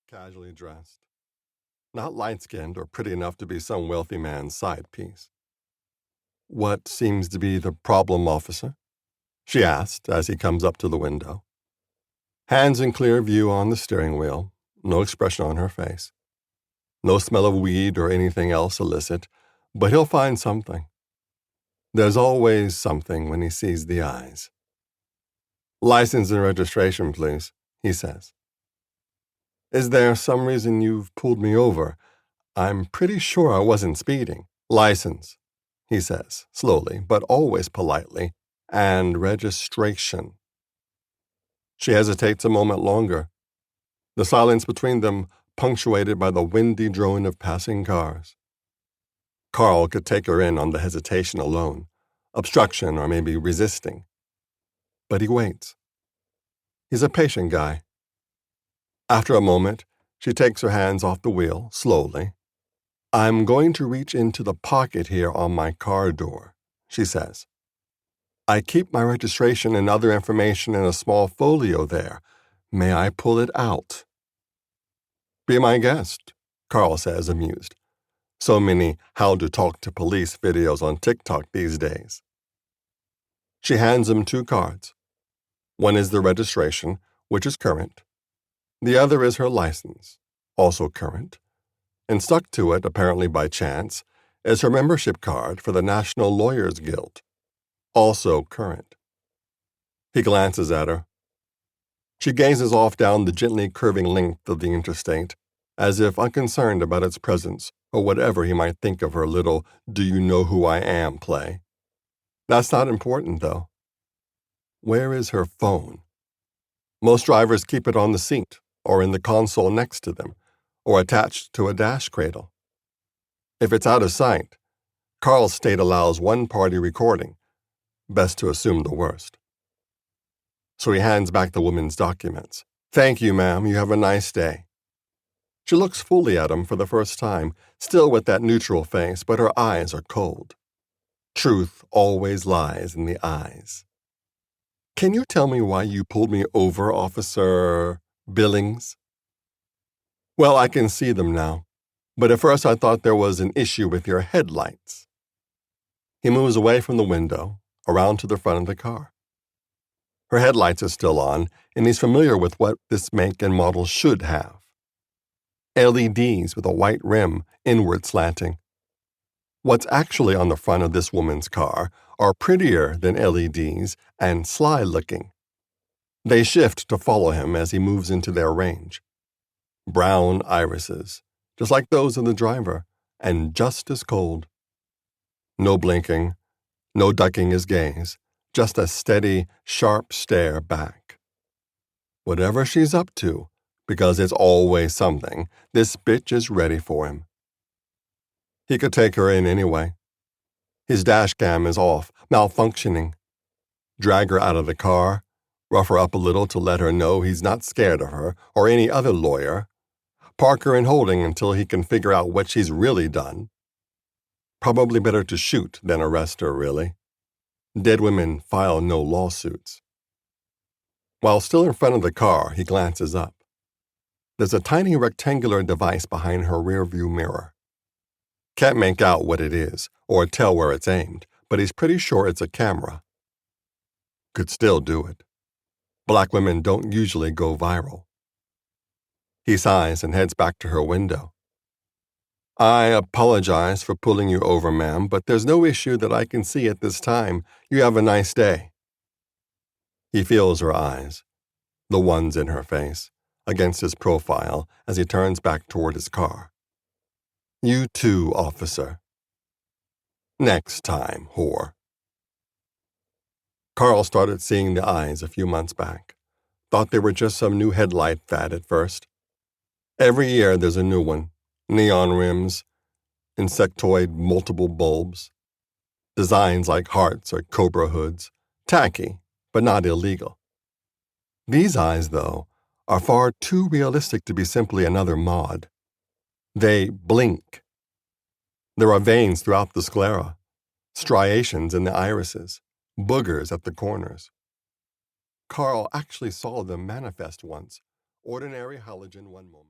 casually dressed. Not light-skinned or pretty enough to be some wealthy man's side piece. "What seems to be the problem, officer?" she asked as he comes up to the window. Hands in clear view on the steering wheel, no expression on her face. No smell of weed or anything else illicit, but he'll find something. There's always something when he sees the eyes. "License and registration, please," he says. "Is there some reason you've pulled me over? I'm pretty sure I wasn't speeding." "License," he says, slowly, but always politely, "and registration." She hesitates a moment longer, the silence between them punctuated by the windy drone of passing cars. Carl could take her in on the hesitation alone, obstruction or maybe resisting. But he waits. He's a patient guy. After a moment, she takes her hands off the wheel, slowly. "I'm going to reach into the pocket here on my car door," she says. "I keep my registration and other information in a small folio there. May I pull it out?" "Be my guest," Carl says, amused. So many how to talk to police videos on TikTok these days. She hands him 2 cards. One is the registration, which is current. The other is her license, also current. And stuck to it, apparently by chance, is her membership card for the National Lawyers Guild, also current. He glances at her. She gazes off down the gently curving length of the interstate, as if unconcerned about its presence or whatever he might think of her little "do you know who I am" play. That's not important, though. Where is her phone? Most drivers keep it on the seat or in the console next to them or attached to a dash cradle. If it's out of sight, Carl's state allows one-party recording. Best to assume the worst. So he hands back the woman's documents. "Thank you, ma'am. You have a nice day." She looks fully at him for the first time, still with that neutral face, but her eyes are cold. Truth always lies in the eyes. "Can you tell me why you pulled me over, Officer Billings?" "Well, I can see them now, but at first I thought there was an issue with your headlights." He moves away from the window, around to the front of the car. Her headlights are still on, and he's familiar with what this make and model should have. LEDs with a white rim, inward slanting. What's actually on the front of this woman's car are prettier than LEDs and sly-looking. They shift to follow him as he moves into their range. Brown irises, just like those of the driver, and just as cold. No blinking, no ducking his gaze, just a steady, sharp stare back. Whatever she's up to, because it's always something, this bitch is ready for him. He could take her in anyway. His dash cam is off, malfunctioning. Drag her out of the car, rough her up a little to let her know he's not scared of her or any other lawyer. Park her in holding until he can figure out what she's really done. Probably better to shoot than arrest her, really. Dead women file no lawsuits. While still in front of the car, he glances up. There's a tiny rectangular device behind her rearview mirror. Can't make out what it is or tell where it's aimed, but he's pretty sure it's a camera. Could still do it. Black women don't usually go viral. He sighs and heads back to her window. "I apologize for pulling you over, ma'am, but there's no issue that I can see at this time. You have a nice day." He feels her eyes, the ones in her face, against his profile as he turns back toward his car. "You too, officer." "Next time, whore." Carl started seeing the eyes a few months back. Thought they were just some new headlight fad at first. Every year there's a new one. Neon rims, insectoid multiple bulbs, designs like hearts or cobra hoods. Tacky, but not illegal. These eyes, though, are far too realistic to be simply another mod. They blink. There are veins throughout the sclera, striations in the irises, boogers at the corners. Carl actually saw them manifest once, ordinary halogen one moment.